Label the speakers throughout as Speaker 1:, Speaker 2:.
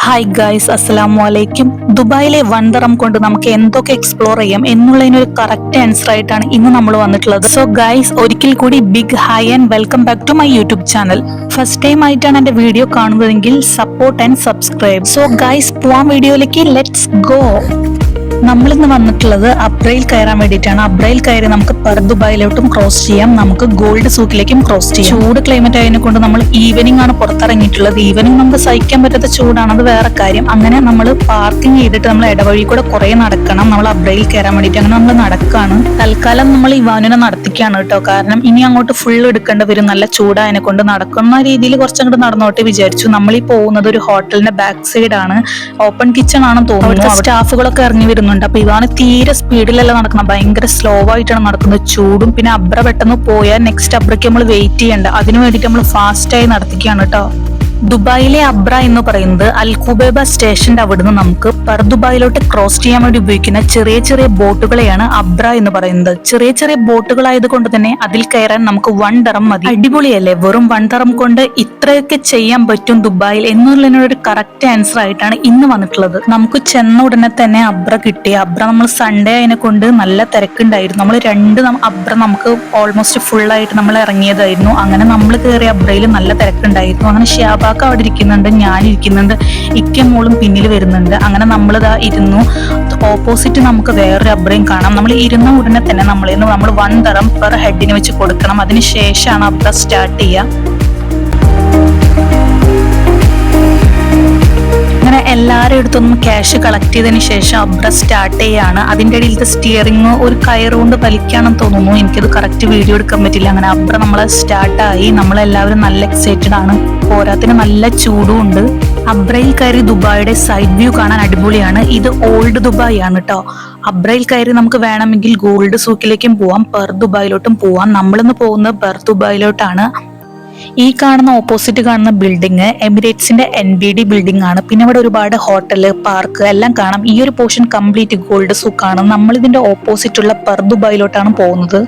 Speaker 1: Hi guys, അസ്സലാമു അലൈക്കും. ദുബായിലെ വണ്ടറം കൊണ്ട് നമുക്ക് എന്തൊക്കെ എക്സ്പ്ലോർ ചെയ്യാം എന്നുള്ളതിനൊരു കറക്റ്റ് ആൻസർ ആയിട്ടാണ് ഇന്ന് നമ്മൾ വന്നിട്ടുള്ളത്. സോ ഗൈസ്, ഒരിക്കൽ കൂടി big hi and welcome back to my YouTube channel. First time ആയിട്ടാണ് എന്റെ വീഡിയോ കാണുന്നതെങ്കിൽ support and subscribe. So guys, പോവാൻ വീഡിയോയിലേക്ക് ലെറ്റ്സ് ഗോ. നമ്മളിന്ന് വന്നിട്ടുള്ളത് അബ്രയിൽ കയറാൻ വേണ്ടിയിട്ടാണ്. അബ്രയിൽ കയറി നമുക്ക് ദുബായിലോട്ടും ക്രോസ് ചെയ്യാം, നമുക്ക് ഗോൾഡ് സൂക്കിലേക്കും ക്രോസ് ചെയ്യാം. ചൂട് ക്ലൈമറ്റ് ആയതിനെ കൊണ്ട് നമ്മൾ ഈവനിങ് ആണ് പുറത്തിറങ്ങിയിട്ടുള്ളത്. ഈവനിങ് നമുക്ക് സഹിക്കാൻ പറ്റാത്ത ചൂടാണ്, അത് വേറെ കാര്യം. അങ്ങനെ നമ്മൾ പാർക്കിംഗ് ചെയ്തിട്ട് നമ്മൾ ഇടവഴി കൂടെ കുറെ നടക്കണം, നമ്മൾ അബ്രയിൽ കയറാൻ വേണ്ടിയിട്ട്. അങ്ങനെ നമ്മൾ നടക്കാണ്. തൽക്കാലം നമ്മൾ ഇവാനിനെ നടത്തിക്കാണ് കേട്ടോ, കാരണം ഇനി അങ്ങോട്ട് ഫുൾ എടുക്കേണ്ടി വരും. നല്ല ചൂടായതിനെ കൊണ്ട് നടക്കുന്ന രീതിയിൽ കുറച്ചങ്ങോട്ട് നടന്നോട്ട് വിചാരിച്ചു. നമ്മൾ ഈ പോകുന്നത് ഒരു ഹോട്ടലിന്റെ ബാക്ക് സൈഡ് ആണ്, ഓപ്പൺ കിച്ചൺ ആണെന്ന് തോന്നുന്നു. സ്റ്റാഫുകളൊക്കെ ഇറങ്ങി വരുന്നു. അപ്പൊ ഇവാന് തീരെ സ്പീഡിലല്ല നടക്കുന്നത്, ഭയങ്കര സ്ലോ ആയിട്ടാണ് നടക്കുന്നത്. ചൂടും പിന്നെ അബ്ര പെട്ടെന്ന് പോയാൽ നെക്സ്റ്റ് അബ്രയ്ക്ക് നമ്മൾ വെയിറ്റ് ചെയ്യണ്ട, അതിനു വേണ്ടിട്ട് നമ്മൾ ഫാസ്റ്റ് ആയി നടത്തിക്കാണ് കേട്ടോ. ദുബായിലെ അബ്ര എന്ന് പറയുന്നത് അൽ ഖുബൈബ സ്റ്റേഷന്റെ അവിടുന്ന് നമുക്ക് ദുബായിലോട്ട് ക്രോസ് ചെയ്യാൻ വേണ്ടി ഉപയോഗിക്കുന്ന ചെറിയ ചെറിയ ബോട്ടുകളെയാണ് അബ്ര എന്ന് പറയുന്നത്. ചെറിയ ചെറിയ ബോട്ടുകളായത് കൊണ്ട് തന്നെ അതിൽ കയറാൻ നമുക്ക് 1 ദിർഹം മതി. അടിപൊളിയല്ലേ? വെറും 1 ദിർഹം കൊണ്ട് ഇത്രയൊക്കെ ചെയ്യാൻ പറ്റും ദുബായിൽ എന്നുള്ളതിനൊരു കറക്റ്റ് ആൻസർ ആയിട്ടാണ് ഇന്ന് വന്നിട്ടുള്ളത്. നമുക്ക് ചെന്ന ഉടനെ തന്നെ അബ്ര കിട്ടി. അബ്ര നമ്മൾ സൺഡേ അതിനെ കൊണ്ട് നല്ല തിരക്കുണ്ടായിരുന്നു. നമ്മൾ 2 അബ്ര നമുക്ക് ഓൾമോസ്റ്റ് ഫുൾ ആയിട്ട് നമ്മൾ ഇറങ്ങിയതായിരുന്നു. അങ്ങനെ നമ്മൾ കയറിയ അബ്രയിൽ നല്ല തിരക്കുണ്ടായിരുന്നു. അങ്ങനെ ഷ്യാബ അവിടെ ഇരിക്കുന്നുണ്ട്, ഞാനിരിക്കുന്നുണ്ട്, ഇക്ക മോളും പിന്നിൽ വരുന്നുണ്ട്. അങ്ങനെ നമ്മളിതാ ഇരുന്നു. ഓപ്പോസിറ്റ് നമുക്ക് വേറൊരു അബ്രയും കാണാം. നമ്മൾ ഇരുന്ന ഉടനെ തന്നെ നമ്മൾ 1 ദിർഹം പെർ ഹെഡിന് വെച്ച് കൊടുക്കണം. അതിന് ശേഷമാണ് അബ്ര സ്റ്റാർട്ട് ചെയ്യുക. അങ്ങനെ എല്ലാവരും അടുത്തൊന്നും ക്യാഷ് കളക്ട് ചെയ്തതിന് ശേഷം അബ്ര സ്റ്റാർട്ട് ചെയ്യാണ്. അതിൻ്റെ ഇടയിലത്തെ സ്റ്റിയറിംഗ് ഒരു കയറുകൊണ്ട് വലിക്കാണെന്ന് തോന്നുന്നു, എനിക്കത് കറക്റ്റ് വീഡിയോ എടുക്കാൻ പറ്റില്ല. അങ്ങനെ അബ്ര നമ്മളെ സ്റ്റാർട്ടായി. നമ്മളെല്ലാവരും നല്ല എക്സൈറ്റഡ് ആണ്, പോരാത്തിന് നല്ല ചൂടും ഉണ്ട്. അബ്രയിൽ കയറി ദുബായിയുടെ സൈഡ് വ്യൂ കാണാൻ അടിപൊളിയാണ്. ഇത് ഓൾഡ് ദുബായ് ആണ് കേട്ടോ. അബ്രയിൽ കയറി നമുക്ക് വേണമെങ്കിൽ ഗോൾഡ് സൂക്കിലേക്കും പോവാം, ദുബായിലോട്ടും പോവാം. നമ്മളിന്ന് പോകുന്നത് ദുബായിലോട്ടാണ്. ഈ കാണുന്ന ഓപ്പോസിറ്റ് കാണുന്ന ബിൽഡിംഗ് എമിറേറ്റ്സിന്റെ NBD ബിൽഡിംഗ് ആണ്. പിന്നെ ഇവിടെ ഒരുപാട് ഹോട്ടല്, പാർക്ക് എല്ലാം കാണാം. ഈ ഒരു പോർഷൻ കംപ്ലീറ്റ് ഗോൾഡ് സൂക്കാണ്. നമ്മൾ ഇതിന്റെ ഓപ്പോസിറ്റ് ഉള്ള ദുബായിലോട്ടാണ് പോകുന്നത്.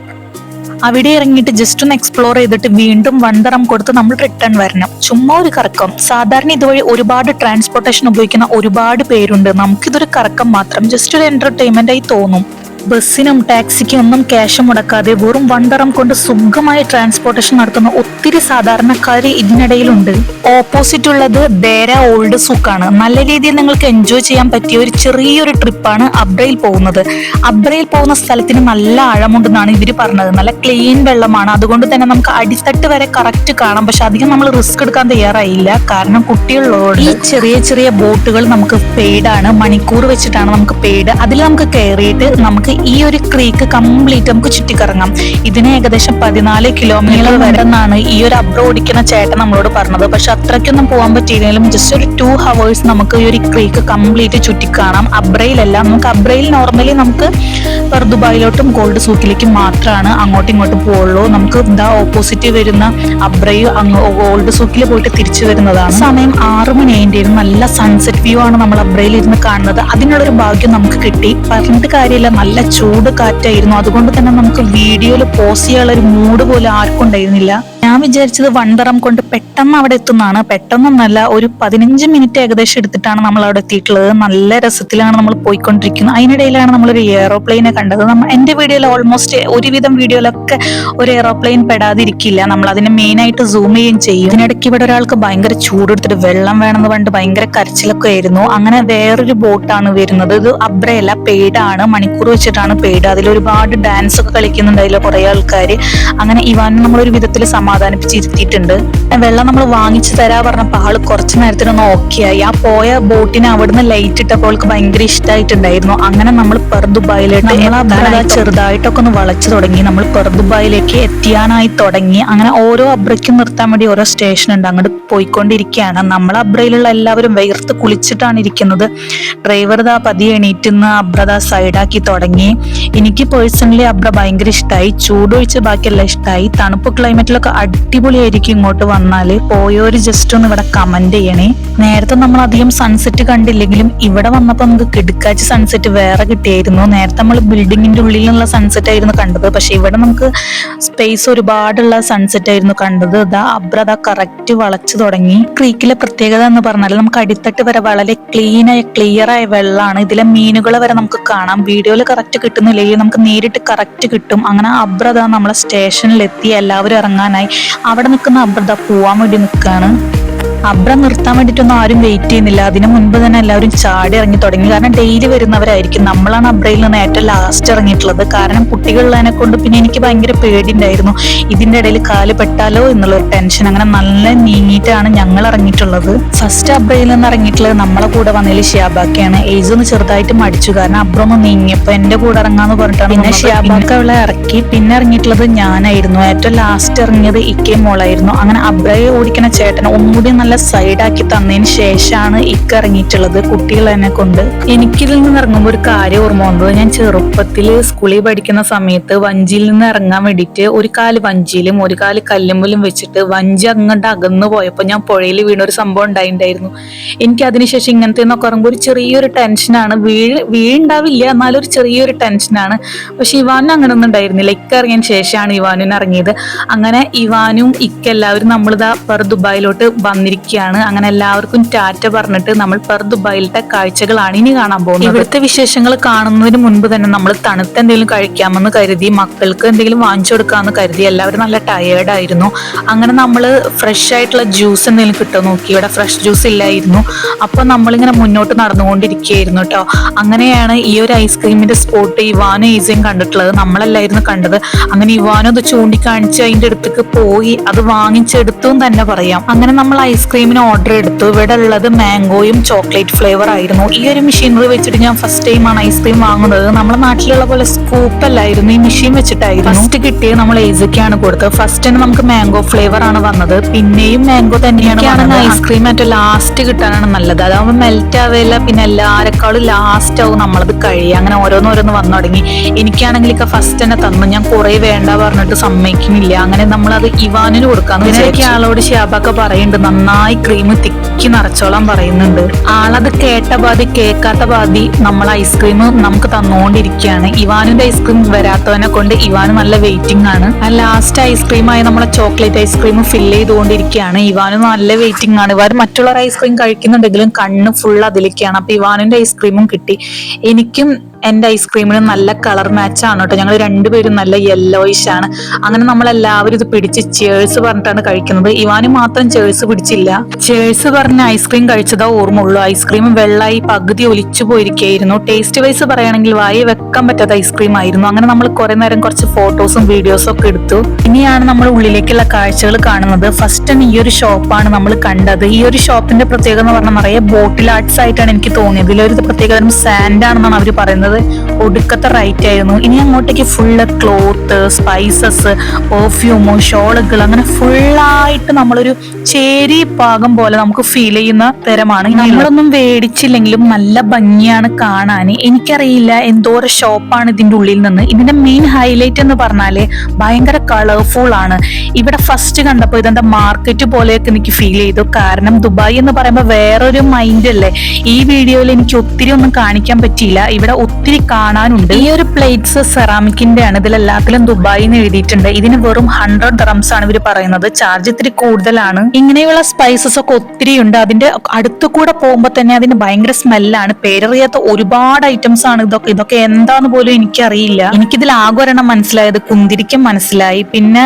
Speaker 1: അവിടെ ഇറങ്ങിയിട്ട് ജസ്റ്റ് ഒന്ന് എക്സ്പ്ലോർ ചെയ്തിട്ട് വീണ്ടും 1 ദിർഹം കൊടുത്ത് നമ്മൾ റിട്ടേൺ വരണം. ചുമ്മാ ഒരു കറക്കം. സാധാരണ ഇതുവഴി ഒരുപാട് ട്രാൻസ്പോർട്ടേഷൻ ഉപയോഗിക്കുന്ന ഒരുപാട് പേരുണ്ട്. നമുക്കിതൊരു കറക്കം മാത്രം, ജസ്റ്റ് ഒരു എന്റർടൈൻമെന്റ് ആയി തോന്നും. ബസ്സിനും ടാക്സിക്കും ഒന്നും ക്യാഷ് മുടക്കാതെ വെറും 1 ദിർഹം കൊണ്ട് സുഖമായി ട്രാൻസ്പോർട്ടേഷൻ നടത്തുന്ന ഒത്തിരി സാധാരണക്കാർ ഇതിനിടയിലുണ്ട്. ഓപ്പോസിറ്റ് ഉള്ളത് ദേര ഓൾഡ് സൂക്കാണ്. നല്ല രീതിയിൽ നിങ്ങൾക്ക് എൻജോയ് ചെയ്യാൻ പറ്റിയ ഒരു ചെറിയൊരു ട്രിപ്പാണ് അബ്രയിൽ പോകുന്നത്. അബ്രയിൽ പോകുന്ന സ്ഥലത്തിന് നല്ല ആഴമുണ്ടെന്നാണ് ഇവര് പറഞ്ഞത്. നല്ല ക്ലീൻ വെള്ളമാണ്, അതുകൊണ്ട് തന്നെ നമുക്ക് അടിത്തട്ട് വരെ കറക്റ്റ് കാണാം. പക്ഷെ അധികം നമ്മൾ റിസ്ക് എടുക്കാൻ തയ്യാറായില്ല, കാരണം കുട്ടികളോട്. ഈ ചെറിയ ചെറിയ ബോട്ടുകൾ നമുക്ക് പെയ്ഡാണ്, മണിക്കൂർ വെച്ചിട്ടാണ് നമുക്ക് പെയ്ഡ്. അതിൽ നമുക്ക് കയറിയിട്ട് നമുക്ക് ഈ ഒരു ക്രീക്ക് കംപ്ലീറ്റ് നമുക്ക് ചുറ്റിക്കറങ്ങാം. ഇതിന് ഏകദേശം 14 കിലോമീറ്റർ വരെ എന്നാണ് ഈ ഒരു അബ്ര ഓടിക്കുന്ന ചേട്ടൻ നമ്മളോട് പറഞ്ഞത്. പക്ഷെ അത്രയ്ക്കൊന്നും പോകാൻ പറ്റിയില്ലെങ്കിലും ജസ്റ്റ് ഒരു 2 ഹവേഴ്സ് നമുക്ക് ഈ ഒരു ക്രീക്ക് കംപ്ലീറ്റ് ചുറ്റിക്കാണാം. അബ്രയിലല്ല, നമുക്ക് അബ്രയിൽ നോർമലി നമുക്ക് ദുബായിലോട്ടും ഗോൾഡ് സൂക്കിലേക്കും മാത്രമാണ് അങ്ങോട്ടും ഇങ്ങോട്ടും പോകുള്ളൂ. നമുക്ക് എന്താ ഓപ്പോസിറ്റ് വരുന്ന അബ്രയും ഗോൾഡ് സൂക്കിൽ പോയിട്ട് തിരിച്ചു വരുന്നതാണ്. സമയം 6 മണിയായിരുന്നു. നല്ല സൺസെറ്റ് വ്യൂ ആണ് നമ്മൾ അബ്രയിൽ ഇരുന്ന് കാണുന്നത്. അതിനുള്ളൊരു ഭാഗ്യം നമുക്ക് കിട്ടി. പറഞ്ഞിട്ട് കാര്യമില്ല, നല്ല ചൂട് കാറ്റായിരുന്നു. അതുകൊണ്ട് തന്നെ നമുക്ക് വീഡിയോയിൽ പോസ്റ്റ് ചെയ്യാനുള്ള ഒരു മൂഡ് പോലും ആർക്കും ഉണ്ടായിരുന്നില്ല. ഞാൻ വിചാരിച്ചത് 1 ദിർഹം കൊണ്ട് പെട്ടെന്ന് അവിടെ എത്തുന്നതാണ്. പെട്ടെന്നൊന്നല്ല, ഒരു 15 മിനിറ്റ് ഏകദേശം എടുത്തിട്ടാണ് നമ്മൾ അവിടെ എത്തിയിട്ടുള്ളത്. നല്ല രസത്തിലാണ് നമ്മൾ പോയിക്കൊണ്ടിരിക്കുന്നത്. അതിനിടയിലാണ് നമ്മളൊരു എയറോപ്ലെയിനെ കണ്ടത്. എന്റെ വീഡിയോയിൽ ഓൾമോസ്റ്റ് ഒരുവിധം വീഡിയോയിലൊക്കെ ഒരു എയറോപ്ലെയിൻ പെടാതിരിക്കില്ല, നമ്മൾ അതിനെ മെയിൻ ആയിട്ട് സൂം ചെയ്യുകയും ചെയ്യും. ഇതിനിടയ്ക്ക് ഇവിടെ ഒരാൾക്ക് ഭയങ്കര ചൂടെടുത്തിട്ട് വെള്ളം വേണമെന്ന് പറഞ്ഞിട്ട് ഭയങ്കര കരച്ചിലൊക്കെ ആയിരുന്നു. അങ്ങനെ വേറൊരു ബോട്ടാണ് വരുന്നത്. ഇത് അബ്രയല്ല, പെയ്ഡാണ്, മണിക്കൂർ വെച്ചിട്ടാണ് പെയ്ഡ്. അതിൽ ഒരുപാട് ഡാൻസ് ഒക്കെ കളിക്കുന്നുണ്ടായില്ല കുറെ ആൾക്കാർ. അങ്ങനെ ഇവാൻ നമ്മളൊരു വിധത്തിൽ സമാധാനിപ്പിച്ചിരുത്തിയിട്ടുണ്ട്. വെള്ളം നമ്മൾ വാങ്ങിച്ചു തരാ പറഞ്ഞപ്പോൾ ആള് കുറച്ചു നേരത്തിനൊന്ന് ഓക്കെ ആയി. ആ പോയ ബോട്ടിന് അവിടുന്ന് ലൈറ്റ് ഇട്ടപ്പോൾ അവൾക്ക് ഭയങ്കര ഇഷ്ടമായിട്ടുണ്ടായിരുന്നു. അങ്ങനെ നമ്മൾ ദുബായിലേക്ക് ചെറുതായിട്ടൊക്കെ ഒന്ന് വളച്ചു തുടങ്ങി. നമ്മൾ ദുബായിലേക്ക് എത്തിയാനായി തുടങ്ങി. അങ്ങനെ ഓരോ അബ്രയ്ക്കും നിർത്താൻ വേണ്ടി ഓരോ സ്റ്റേഷൻ ഉണ്ട്, അങ്ങോട്ട് പോയിക്കൊണ്ടിരിക്കുകയാണ്. നമ്മൾ അബ്രയിലുള്ള എല്ലാവരും വെയർത്ത് കുളിച്ചിട്ടാണ് ഇരിക്കുന്നത്. ഡ്രൈവർ ദാ പതിയെ എണീറ്റുന്ന അബ്രദാ സൈഡാക്കി തുടങ്ങി. എനിക്ക് പേഴ്സണലി അബ്ര ഭയങ്കര ഇഷ്ടമായി. ചൂടൊഴിച്ച് ബാക്കിയെല്ലാം ഇഷ്ടമായി. തണുപ്പ് ക്ലൈമറ്റിലൊക്കെ അടിപൊളിയായിരിക്കും ഇങ്ങോട്ട് വന്നാല്. പോയോര് ജസ്റ്റ് ഒന്ന് ഇവിടെ കമന്റ് ചെയ്യണേ. നേരത്തെ നമ്മൾ അധികം സൺസെറ്റ് കണ്ടില്ലെങ്കിലും ഇവിടെ വന്നപ്പോ നമുക്ക് കിടുക്കാച്ച് സൺസെറ്റ് വേറെ കിട്ടിയായിരുന്നു. നേരത്തെ നമ്മൾ ബിൽഡിങ്ങിന്റെ ഉള്ളിലുള്ള സൺസെറ്റ് ആയിരുന്നു കണ്ടത്, പക്ഷെ ഇവിടെ നമുക്ക് സ്പേസ് ഒരുപാടുള്ള സൺസെറ്റ് ആയിരുന്നു കണ്ടത്. ഇതാ അബ്ര അതാ കറക്റ്റ് വളച്ചു തുടങ്ങി. ക്രീക്കിലെ പ്രത്യേകത എന്ന് പറഞ്ഞാൽ നമുക്ക് അടിത്തട്ട് വരെ വളരെ ക്ലിയർ ആയ വെള്ളമാണ്. ഇതിലെ മീനുകളെ വരെ നമുക്ക് കാണാം. വീഡിയോയിൽ കറക്റ്റ് കിട്ടുന്നില്ലെങ്കിൽ നമുക്ക് നേരിട്ട് കറക്റ്റ് കിട്ടും. അങ്ങനെ അബ്ര അതാ നമ്മളെ സ്റ്റേഷനിലെത്തി. എല്ലാവരും ഇറങ്ങാനായി. അവിടെ നിൽക്കുന്ന അബ്ര അതാ പോവാൻ വേണ്ടി നിൽക്കാണ്. അബ്ര നിർത്താൻ വേണ്ടിയിട്ടൊന്നും ആരും വെയിറ്റ് ചെയ്യുന്നില്ല. അതിനു മുൻപ് തന്നെ എല്ലാവരും ചാടി ഇറങ്ങി തുടങ്ങി. കാരണം ഡെയിലി വരുന്നവരായിരിക്കും. നമ്മളാണ് അബ്രയിൽ നിന്ന് ഏറ്റവും ലാസ്റ്റ് ഇറങ്ങിയിട്ടുള്ളത്. കാരണം കുട്ടികളുള്ളതിനെ കൊണ്ട് പിന്നെ എനിക്ക് ഭയങ്കര പേടിയുണ്ടായിരുന്നു, ഇതിന്റെ ഇടയിൽ കാല് പെട്ടാലോ എന്നുള്ളൊരു ടെൻഷൻ. അങ്ങനെ നല്ല നീങ്ങിയിട്ടാണ് ഞങ്ങൾ ഇറങ്ങിയിട്ടുള്ളത്. ഫസ്റ്റ് അബ്രയിൽ നിന്ന് ഇറങ്ങിയിട്ടുള്ളത് നമ്മളെ കൂടെ വന്നതിൽ ഷിയാബാക്കയാണ്. ഏജ് ഒന്ന് ചെറുതായിട്ട് മടിച്ചു, കാരണം അബ്ര ഒന്ന് നീങ്ങിയപ്പോ എന്റെ കൂടെ ഇറങ്ങാന്ന് പറഞ്ഞിട്ടാണ്. പിന്നെ ഷിയാബാക്ക അവളെ ഇറക്കി. പിന്നെ ഇറങ്ങിയിട്ടുള്ളത് ഞാനായിരുന്നു. ഏറ്റവും ലാസ്റ്റ് ഇറങ്ങിയത് ഇക്കയും മോളായിരുന്നു. അങ്ങനെ അബ്രയെ ഓടിക്കുന്ന ചേട്ടനെ ഒന്നുകൂടി നല്ല സൈഡാക്കി തന്നതിന് ശേഷമാണ് ഇക്ക ഇറങ്ങിയിട്ടുള്ളത് കുട്ടികൾ എന്നെ കൊണ്ട്. എനിക്കിതിൽ നിന്ന് ഇറങ്ങുമ്പോൾ ഒരു കാര്യം ഓർമ്മ വന്നത്, ഞാൻ ചെറുപ്പത്തിൽ സ്കൂളിൽ പഠിക്കുന്ന സമയത്ത് വഞ്ചിയിൽ നിന്ന് ഇറങ്ങാൻ വേണ്ടിയിട്ട് ഒരു കാല് വഞ്ചിയിലും ഒരു കാല് കല്ലുമ്പലും വെച്ചിട്ട് വഞ്ചി അങ്ങോട്ട് അകന്നു പോയപ്പോൾ ഞാൻ പുഴയിൽ വീണ ഒരു സംഭവം ഉണ്ടായിട്ടുണ്ടായിരുന്നു. എനിക്ക് അതിനുശേഷം ഇങ്ങനത്തെ എന്നൊക്കെ പറയുമ്പോൾ ഒരു ചെറിയൊരു ടെൻഷനാണ്. വീഴുണ്ടാവില്ല, എന്നാലും ഒരു ചെറിയൊരു ടെൻഷനാണ്. പക്ഷെ ഇവാനും അങ്ങനെ ഒന്നും ഉണ്ടായിരുന്നില്ല. ഇക്ക ഇറങ്ങിയതിന് ശേഷമാണ് ഇവാനും ഇറങ്ങിയത്. അങ്ങനെ ഇവാനും ഇക്ക എല്ലാവരും നമ്മളിതാ പെർ ദുബായിലോട്ട് വന്നിരിക്കും. അങ്ങനെ എല്ലാവർക്കും ടാറ്റ പറഞ്ഞിട്ട് നമ്മൾ പെർ ദുബായിലത്തെ കാഴ്ചകളാണ് ഇനി കാണാൻ പോകുന്നത്. ഇവിടുത്തെ വിശേഷങ്ങൾ കാണുന്നതിന് മുൻപ് തന്നെ നമ്മൾ തണുത്ത എന്തെങ്കിലും കഴിക്കാമെന്ന് കരുതി, മക്കൾക്ക് എന്തെങ്കിലും വാങ്ങിച്ചു കൊടുക്കാമെന്ന് കരുതി. എല്ലാവരും നല്ല ടയേർഡ് ആയിരുന്നു. അങ്ങനെ നമ്മൾ ഫ്രഷ് ആയിട്ടുള്ള ജ്യൂസ് എന്തെങ്കിലും കിട്ടുമോ നോക്കി. ഇവിടെ ഫ്രഷ് ജ്യൂസ് ഇല്ലായിരുന്നു. അപ്പൊ നമ്മളിങ്ങനെ മുന്നോട്ട് നടന്നുകൊണ്ടിരിക്കുകയായിരുന്നു കേട്ടോ. അങ്ങനെയാണ് ഈ ഒരു ഐസ്ക്രീമിന്റെ സ്പോട്ട് ഇവാനും ഈസയും കണ്ടിട്ടുള്ളത്. നമ്മളല്ലായിരുന്നു കണ്ടത്. അങ്ങനെ ഇവാനും അത് ചൂണ്ടിക്കാണിച്ച് അതിന്റെ അടുത്തേക്ക് പോയി അത് വാങ്ങിച്ചെടുത്തു തന്നെ പറയാം. അങ്ങനെ നമ്മൾ ഐസ്ക്രീമിന് ഓർഡർ എടുത്തു. ഇവിടെ ഉള്ളത് മാംഗോയും ചോക്ലേറ്റ് ഫ്ലേവർ ആയിരുന്നു. ഈ ഒരു മെഷീനറി വെച്ചിട്ട് ഞാൻ ഫസ്റ്റ് ടൈമാണ് ഐസ്ക്രീം വാങ്ങുന്നത്. നമ്മുടെ നാട്ടിലുള്ള പോലെ സ്കൂപ്പ് അല്ലായിരുന്നു, ഈ മെഷീൻ വെച്ചിട്ടായിരുന്നു. ഫസ്റ്റ് കിട്ടിയത് നമ്മൾ ഏസയ്ക്കാണ് കൊടുത്തത്. ഫസ്റ്റ് തന്നെ നമുക്ക് മാംഗോ ഫ്ലേവർ ആണ് വന്നത്. പിന്നെയും മാംഗോ തന്നെയാണ്. ഐസ്ക്രീം ഏറ്റവും ലാസ്റ്റ് കിട്ടാനാണ് നല്ലത്. അതാവുമ്പോൾ മെൽറ്റ് ആവില്ല, പിന്നെ എല്ലാരെക്കാളും ലാസ്റ്റ് ആവും നമ്മളത് കഴിയുക. അങ്ങനെ ഓരോന്നോരോന്ന് വന്നു തുടങ്ങി. എനിക്കാണെങ്കിൽ ഫസ്റ്റ് തന്നെ തന്നു. ഞാൻ കുറെ വേണ്ട പറഞ്ഞിട്ട് സമ്മതിക്കുന്നില്ല. അങ്ങനെ നമ്മളത് ഇവാനിന് കൊടുക്കാന്ന് വിചാരിച്ചു. ആളോട് ഷിയാബൊക്കെ പറയുന്നുണ്ട് നന്നായി ക്രീം തിക്കി നിറച്ചോളാൻ പറയുന്നുണ്ട്. ആളത് കേട്ട പാതി കേൾക്കാത്ത പാതി നമ്മൾ ഐസ്ക്രീം നമുക്ക് തന്നുകൊണ്ടിരിക്കുകയാണ്. ഇവാനിന്റെ ഐസ്ക്രീം വരാത്തവനെ കൊണ്ട് ഇവാന് നല്ല വെയിറ്റിംഗ് ആണ്. ലാസ്റ്റ് ഐസ്ക്രീമായി നമ്മളെ ചോക്ലേറ്റ് ഐസ്ക്രീം ഫില്ല് ചെയ്തുകൊണ്ടിരിക്കുകയാണ്. ഇവാനും നല്ല വെയിറ്റിംഗ് ആണ്. ഇവർ മറ്റുള്ള ഐസ്ക്രീം കഴിക്കുന്നുണ്ടെങ്കിലും കണ്ണ് ഫുൾ അതിലേക്കാണ്. അപ്പൊ ഇവാനിന്റെ ഐസ്ക്രീമും കിട്ടി. എനിക്കും എന്റെ ഐസ്ക്രീമിന് നല്ല കളർ മാച്ച് ആണ് കേട്ടോ. ഞങ്ങൾ രണ്ടുപേരും നല്ല യെല്ലോയിഷ് ആണ്. അങ്ങനെ നമ്മളെല്ലാവരും ഇത് പിടിച്ച് ചേഴ്സ് പറഞ്ഞിട്ടാണ് കഴിക്കുന്നത്. ഇവാന് മാത്രം ചേഴ്സ് പിടിച്ചില്ല. ചേഴ്സ് പറഞ്ഞ ഐസ്ക്രീം കഴിച്ചതാ ഓർമ്മയുള്ളൂ. ഐസ്ക്രീം വെള്ളായി പകുതി ഒലിച്ചു പോയിരിക്കുകയായിരുന്നു. ടേസ്റ്റ് വൈസ് പറയുകയാണെങ്കിൽ വായി വെക്കാൻ പറ്റാത്ത ഐസ്ക്രീം ആയിരുന്നു. അങ്ങനെ നമ്മൾ കുറെ നേരം കുറച്ച് ഫോട്ടോസും വീഡിയോസും ഒക്കെ എടുത്തു. ഇനിയാണ് നമ്മൾ ഉള്ളിലേക്കുള്ള കാഴ്ചകൾ കാണുന്നത്. ഫസ്റ്റ് ഈ ഒരു ഷോപ്പാണ് നമ്മൾ കണ്ടത്. ഈ ഒരു ഷോപ്പിന്റെ പ്രത്യേകത എന്ന് പറഞ്ഞാൽ നിറയെ ബോട്ടിൽ ആർട്സ് ആയിട്ടാണ് എനിക്ക് തോന്നിയത്. ഇതിലൊരു പ്രത്യേകത സാൻഡ് ആണെന്നാണ് അവർ പറയുന്നത്. ഒടുക്കത്തെ റൈറ്റ് ആയിരുന്നു. ഇനി അങ്ങോട്ടേക്ക് ഫുള്ള് ക്ലോത്ത്, സ്പൈസസ്, പെർഫ്യൂമ്, ഷോളുകൾ, അങ്ങനെ ഫുള്ളായിട്ട് നമ്മളൊരു ചേരി പാകം പോലെ നമുക്ക് ഫീൽ ചെയ്യുന്ന തരമാണ്. നമ്മളൊന്നും മേടിച്ചില്ലെങ്കിലും നല്ല ഭംഗിയാണ് കാണാൻ. എനിക്കറിയില്ല എന്തോരം ഷോപ്പാണ് ഇതിന്റെ ഉള്ളിൽ നിന്ന്. ഇതിന്റെ മെയിൻ ഹൈലൈറ്റ് എന്ന് പറഞ്ഞാല് ഭയങ്കര കളർഫുൾ ആണ്. ഇവിടെ ഫസ്റ്റ് കണ്ടപ്പോൾ ഇതെന്താ മാർക്കറ്റ് പോലെയൊക്കെ എനിക്ക് ഫീൽ ചെയ്തു. കാരണം ദുബായ് എന്ന് പറയുമ്പോൾ വേറൊരു മൈൻഡ് അല്ലേ. ഈ വീഡിയോയിൽ എനിക്ക് ഒത്തിരി ഒന്നും കാണിക്കാൻ പറ്റിയില്ല. ഇവിടെ ഒത്തിരി കാണാനുണ്ട്. ഈ ഒരു പ്ലേറ്റ്സ് സെറാമിക്കിന്റെ ആണ്. ഇതിലെല്ലാത്തിലും ദുബായ് എന്ന് എഴുതിയിട്ടുണ്ട്. ഇതിന് വെറും 100 dirhams ആണ് ഇവർ പറയുന്നത്. ചാർജ് ഇത്തിരി കൂടുതലാണ്. ഇങ്ങനെയുള്ള സ്പൈസസ് ഒക്കെ ഒത്തിരി ഉണ്ട്. അതിന്റെ അടുത്തു കൂടെ പോകുമ്പോൾ തന്നെ അതിന് ഭയങ്കര സ്മെല്ലാണ്. പേരറിയാത്ത ഒരുപാട് ഐറ്റംസ് ആണ് ഇതൊക്കെ എന്താന്ന് പോലും എനിക്കറിയില്ല. എനിക്കിതിൽ ആകെ ഒരെണ്ണം മനസ്സിലായത് കുന്തിരിക്കം മനസ്സിലായി, പിന്നെ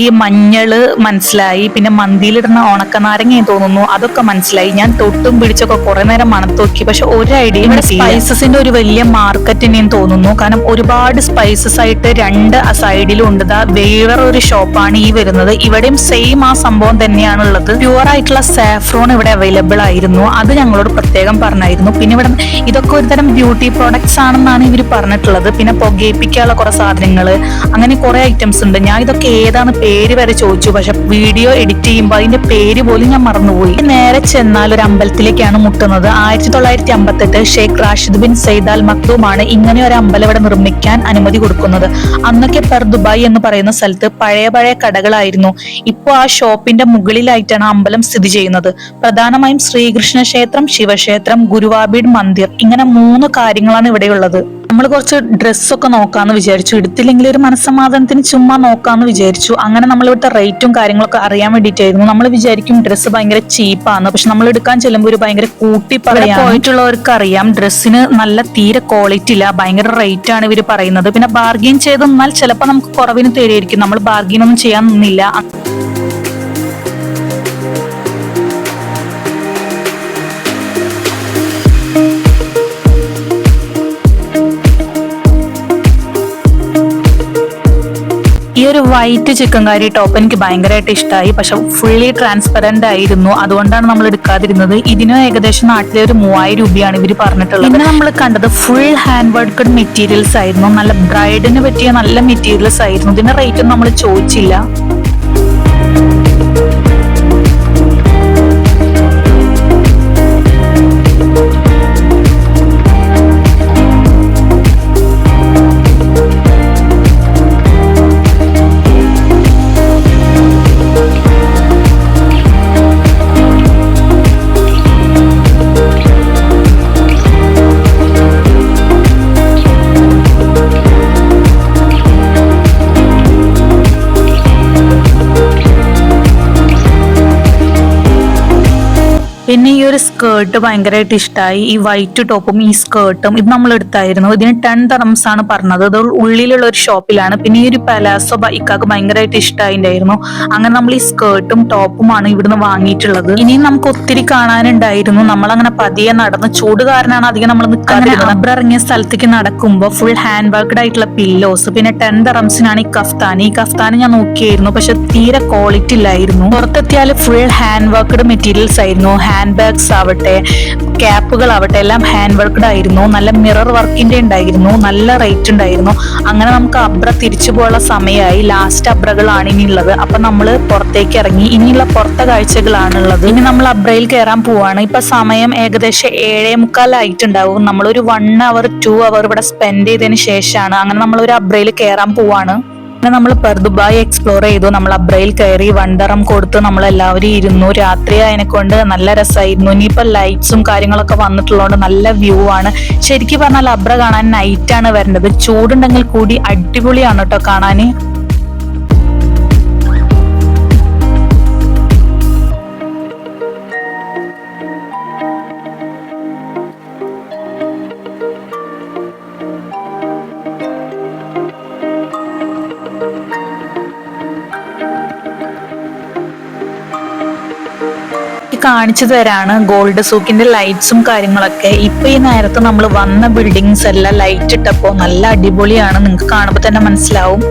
Speaker 1: ഈ മഞ്ഞള് മനസ്സിലായി, പിന്നെ മന്തിയിലിടുന്ന ഉണക്കനാരങ്ങ തോന്നുന്നു അതൊക്കെ മനസ്സിലായി. ഞാൻ തൊട്ടും പിടിച്ചൊക്കെ കുറെ നേരം മണത്ത് നോക്കി, പക്ഷെ ഒരു ഐഡിയ സ്പൈസസിന്റെ ഒരു വലിയ മാർക്കറ്റ് തന്നെയും തോന്നുന്നു. കാരണം ഒരുപാട് സ്പൈസസ് ആയിട്ട് രണ്ട് സൈഡിലും ഉണ്ട്. വേറൊരു ഷോപ്പാണ് ഈ വരുന്നത്. ഇവിടെയും സെയിം ആ സംഭവം തന്നെയാണുള്ളത്. പ്യുവർ ആയിട്ടുള്ള സാഫ്രോൺ ഇവിടെ അവൈലബിൾ ആയിരുന്നു. അത് ഞങ്ങളോട് പ്രത്യേകം പറഞ്ഞായിരുന്നു. പിന്നെ ഇവിടെ ഇതൊക്കെ ഒരുതരം ബ്യൂട്ടി പ്രോഡക്ട്സ് ആണെന്നാണ് ഇവർ പറഞ്ഞിട്ടുള്ളത്. പിന്നെ പുകയിപ്പിക്കാനുള്ള കുറെ സാധനങ്ങൾ, അങ്ങനെ കുറെ ഐറ്റംസ് ഉണ്ട്. ഞാൻ ഇതൊക്കെ ഏതാണ് പേര് വരെ ചോദിച്ചു, പക്ഷെ വീഡിയോ എഡിറ്റ് ചെയ്യുമ്പോൾ അതിന്റെ പേര് പോലും ഞാൻ മറന്നുപോയി. നേരെ ചെന്നാൽ ഒരു അമ്പലത്തിലേക്കാണ് മുട്ടുന്നത്. 1958 Sheikh Rashid bin Saeed Al Maktoum ഗവൺമെന്റുമാണ് ഇങ്ങനെ ഒരു അമ്പലം ഇവിടെ നിർമ്മിക്കാൻ അനുമതി കൊടുക്കുന്നത്. അന്നൊക്കെ പെർ ദുബായ് എന്ന് പറയുന്ന സ്ഥലത്ത് പഴയ പഴയ കടകളായിരുന്നു. ഇപ്പോൾ ആ ഷോപ്പിന്റെ മുകളിലായിട്ടാണ് അമ്പലം സ്ഥിതി ചെയ്യുന്നത്. പ്രധാനമായും ശ്രീകൃഷ്ണ ക്ഷേത്രം, ശിവക്ഷേത്രം, ഗുരുവായൂർ മന്ദിർ, ഇങ്ങനെ 3 കാര്യങ്ങളാണ് ഇവിടെയുള്ളത്. നമ്മൾ കുറച്ച് ഡ്രസ്സൊക്കെ നോക്കാന്ന് വിചാരിച്ചു, എടുത്തില്ലെങ്കിൽ ഒരു മനസ്സമാധാനത്തിന് ചുമ്മാ നോക്കാന്ന് വിചാരിച്ചു. അങ്ങനെ നമ്മൾ ഇവിടുത്തെ റേറ്റും കാര്യങ്ങളൊക്കെ അറിയാൻ വേണ്ടിയിട്ടായിരുന്നു. നമ്മൾ വിചാരിക്കും ഡ്രസ്സ് ഭയങ്കര ചീപ്പാണ്, പക്ഷെ നമ്മൾ എടുക്കാൻ ചെല്ലുമ്പോൾ ഒരു ഭയങ്കര കൂട്ടി പറയാം. പോയിട്ടുള്ളവർക്ക് അറിയാം ഡ്രസ്സിന് നല്ല തീരെ ക്വാളിറ്റി ഇല്ല, ഭയങ്കര റേറ്റ് ആണ് ഇവർ പറയുന്നത്. പിന്നെ ബാർഗെയിൻ ചെയ്തെന്നാൽ ചിലപ്പോൾ നമുക്ക് കുറവിന് തരുമായിരിക്കും. നമ്മൾ ബാർഗെയിൻ ഒന്നും ചെയ്യാൻ നിന്നില്ല. ഈ ഒരു വൈറ്റ് ചിക്കൻ കറി ടോപ്പ് എനിക്ക് ഭയങ്കരമായിട്ട് ഇഷ്ടമായി. പക്ഷെ ഫുള്ളി ട്രാൻസ്പെറന്റ് ആയിരുന്നു, അതുകൊണ്ടാണ് നമ്മൾ എടുക്കാതിരുന്നത്. ഇതിന് ഏകദേശം നാട്ടിലെ ഒരു 3000 രൂപയാണ് ഇവർ പറഞ്ഞിട്ടുള്ളത്. പിന്നെ നമ്മൾ കണ്ടത് ഫുൾ ഹാൻഡ് വർക്ക്ഡ് മെറ്റീരിയൽസ് ആയിരുന്നു. നല്ല ബ്രൈഡിന് പറ്റിയ നല്ല മെറ്റീരിയൽസ് ആയിരുന്നു. ഇതിന്റെ റേറ്റ് നമ്മൾ ചോദിച്ചില്ല. പിന്നെ ഈ ഒരു സ്കേർട്ട് ഭയങ്കരമായിട്ട് ഇഷ്ടമായി. ഈ വൈറ്റ് ടോപ്പും ഈ സ്കേർട്ടും ഇത് നമ്മൾ എടുത്തായിരുന്നു. ഇതിന് 10 dirhams ആണ് പറഞ്ഞത്. അത് ഉള്ളിലുള്ള ഒരു ഷോപ്പിലാണ്. പിന്നെ ഈ ഒരു പലാസോ ഇക്കാക്ക് ഭയങ്കരമായിട്ട് ഇഷ്ടമായിട്ടുണ്ടായിരുന്നു. അങ്ങനെ നമ്മൾ ഈ സ്കേർട്ടും ടോപ്പുമാണ് ഇവിടുന്ന് വാങ്ങിയിട്ടുള്ളത്. ഇനിയും നമുക്ക് ഒത്തിരി കാണാനുണ്ടായിരുന്നു. നമ്മളങ്ങനെ പതിയെ നടന്ന്, ചൂട് കാരണമാണ് അധികം നമ്മൾ നിൽക്കാതിരുന്നത്. അബ്ര ഇറങ്ങിയ സ്ഥലത്തേക്ക് നടക്കുമ്പോൾ ഫുൾ ഹാൻഡ് വർക്ക്ഡ് ആയിട്ടുള്ള പില്ലോസ്, പിന്നെ 10 dirhamsനാണ് ഈ കഫ്താൻ. ഈ കഫ്താൻ ഞാൻ നോക്കിയായിരുന്നു, പക്ഷെ തീരെ ക്വാളിറ്റി ഇല്ലായിരുന്നു. പുറത്തെത്തിയാൽ ഫുൾ ഹാൻഡ് വർക്ക്ഡ് മെറ്റീരിയൽസ് ആയിരുന്നു. ഹാൻഡ് ബാഗ്സ് ആവട്ടെ, ക്യാപ്പുകളാവട്ടെ, എല്ലാം ഹാൻഡ് വർക്ക്ഡ് ആയിരുന്നു. നല്ല മിറർ വർക്കിന്റെ ഉണ്ടായിരുന്നു. നല്ല റേറ്റ് ഉണ്ടായിരുന്നു. അങ്ങനെ നമുക്ക് അബ്ര തിരിച്ചു പോയുള്ള സമയമായി. ലാസ്റ്റ് അബ്രകളാണ് ഇനിയുള്ളത്. അപ്പൊ നമ്മൾ പുറത്തേക്ക് ഇറങ്ങി. ഇനിയുള്ള പുറത്തെ കാഴ്ചകളാണുള്ളത്. ഇനി നമ്മൾ അബ്രയിൽ കയറാൻ പോവാണ്. ഇപ്പൊ സമയം ഏകദേശം 7:45 ആയിട്ടുണ്ടാവും. നമ്മളൊരു 1 hour 2 hour ഇവിടെ സ്പെൻഡ് ചെയ്തതിന് ശേഷമാണ് അങ്ങനെ നമ്മൾ ഒരു അബ്രയിൽ കയറാൻ പോവാണ്. നമ്മൾ പെർ ദുബായ് എക്സ്പ്ലോർ ചെയ്തു. നമ്മൾ അബ്രയിൽ കയറി 1 dirham കൊടുത്ത് നമ്മൾ എല്ലാവരും ഇരുന്നു. രാത്രി അതിനെക്കൊണ്ട് നല്ല രസമായിരുന്നു. ഇനിയിപ്പോ ലൈറ്റ്സും കാര്യങ്ങളൊക്കെ വന്നിട്ടുള്ളതുകൊണ്ട് നല്ല വ്യൂ ആണ്. ശരിക്കും പറഞ്ഞാൽ അബ്ര കാണാൻ നൈറ്റാണ് വരേണ്ടത്. ചൂടുണ്ടെങ്കിൽ കൂടി അടിപൊളിയാണ് കേട്ടോ കാണാൻ. കാണിച്ചു തരാണ് ഗോൾഡ് സൂക്കിന്റെ ലൈറ്റ്സും കാര്യങ്ങളൊക്കെ. ഇപ്പൊ ഈ നേരത്ത് നമ്മൾ വന്ന ബിൽഡിങ്സ് എല്ലാം ലൈറ്റ് ഇട്ടപ്പോ നല്ല അടിപൊളിയാണ്. നിങ്ങൾക്ക് കാണുമ്പോൾ തന്നെ മനസ്സിലാവും.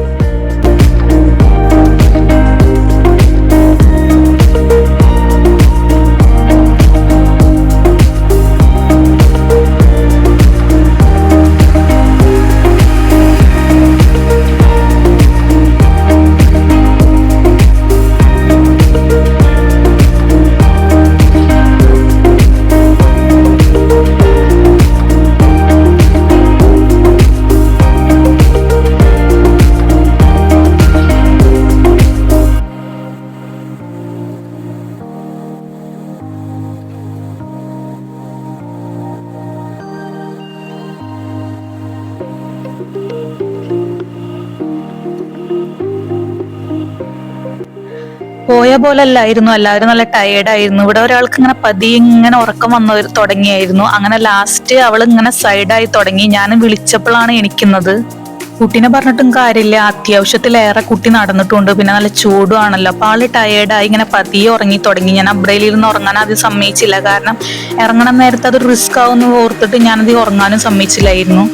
Speaker 1: പോയ പോലെ അല്ലായിരുന്നു. എല്ലാവരും നല്ല ടയേർഡായിരുന്നു. ഇവിടെ ഒരാൾക്ക് ഇങ്ങനെ പതിയെ ഇങ്ങനെ ഉറക്കം വന്നു തുടങ്ങിയായിരുന്നു. അങ്ങനെ ലാസ്റ്റ് അവൾ ഇങ്ങനെ സൈഡായി തുടങ്ങി. ഞാൻ വിളിച്ചപ്പോഴാണ് എണിക്കുന്നത്. കുട്ടീനെ പറഞ്ഞിട്ടും കാര്യമില്ല, അത്യാവശ്യത്തിലേറെ കുട്ടി നടന്നിട്ടുണ്ട്. പിന്നെ നല്ല ചൂടുമാണല്ലോ. അപ്പൊ ആള് ടയേർഡായി ഇങ്ങനെ പതിയെ ഉറങ്ങി തുടങ്ങി. ഞാൻ അബ്രയിലിരുന്ന് ഉറങ്ങാൻ അത് സമ്മതിച്ചില്ല. കാരണം ഇറങ്ങണം നേരത്തെ അത് റിസ്ക് ആവുമെന്ന് ഓർത്തിട്ട് ഞാനത് ഉറങ്ങാനും സമ്മതിച്ചില്ലായിരുന്നു.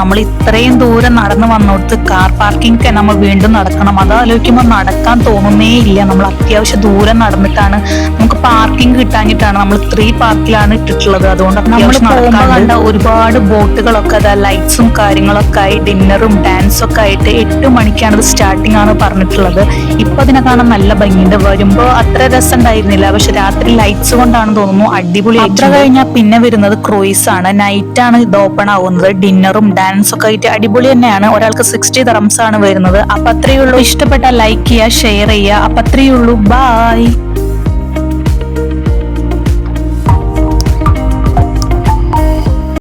Speaker 1: നമ്മൾ ഇത്രയും ദൂരം നടന്നു വന്നോടത്ത് കാർ പാർക്കിംഗ് നമ്മൾ വീണ്ടും നടക്കണം. അത് ആലോചിക്കുമ്പോൾ നടക്കാൻ തോന്നുന്നേ ഇല്ല. നമ്മൾ അത്യാവശ്യം ദൂരം നടന്നിട്ടാണ് നമുക്ക് പാർക്കിംഗ് കിട്ടാഞ്ഞിട്ടാണ് നമ്മൾ 3 പാർക്കിലാണ് ഇട്ടിട്ടുള്ളത്. അതുകൊണ്ട് നമ്മൾ പോകുമ്പോൾ കണ്ട ഒരുപാട് ബോട്ടുകളൊക്കെ അതാ ലൈറ്റ്സും കാര്യങ്ങളൊക്കെ ആയി ഡിന്നറും ഡാൻസും ഒക്കെ ആയിട്ട് 8 മണിക്കാണ് ഇത് സ്റ്റാർട്ടിംഗ് ആണ് പറഞ്ഞിട്ടുള്ളത്. ഇപ്പൊ അതിനെ കാണാൻ നല്ല ഭംഗിയുണ്ട്. വരുമ്പോ അത്ര രസം ഉണ്ടായിരുന്നില്ല, പക്ഷെ രാത്രി ലൈറ്റ്സ് കൊണ്ടാണ് തോന്നുന്നു അടിപൊളി. അത്ര കഴിഞ്ഞാൽ പിന്നെ വരുന്നത് ക്രൂയിസ് ആണ്. നൈറ്റ് ആണ് ഇത് ഓപ്പൺ ആവുന്നത്. ഡിന്നറും ഡാൻസും ഒക്കെ ആയിട്ട് അടിപൊളി തന്നെയാണ്. ഒരാൾക്ക് 60 ദിർഹംസ് ആണ് വരുന്നത്. അപ്പൊ അത്രയേ ഉള്ളൂ. ഇഷ്ടപ്പെട്ട ലൈക്ക് ചെയ്യുക, ഷെയർ ചെയ്യുക. അപ്പൊ അത്രയേ ഉള്ളൂ. ബൈ.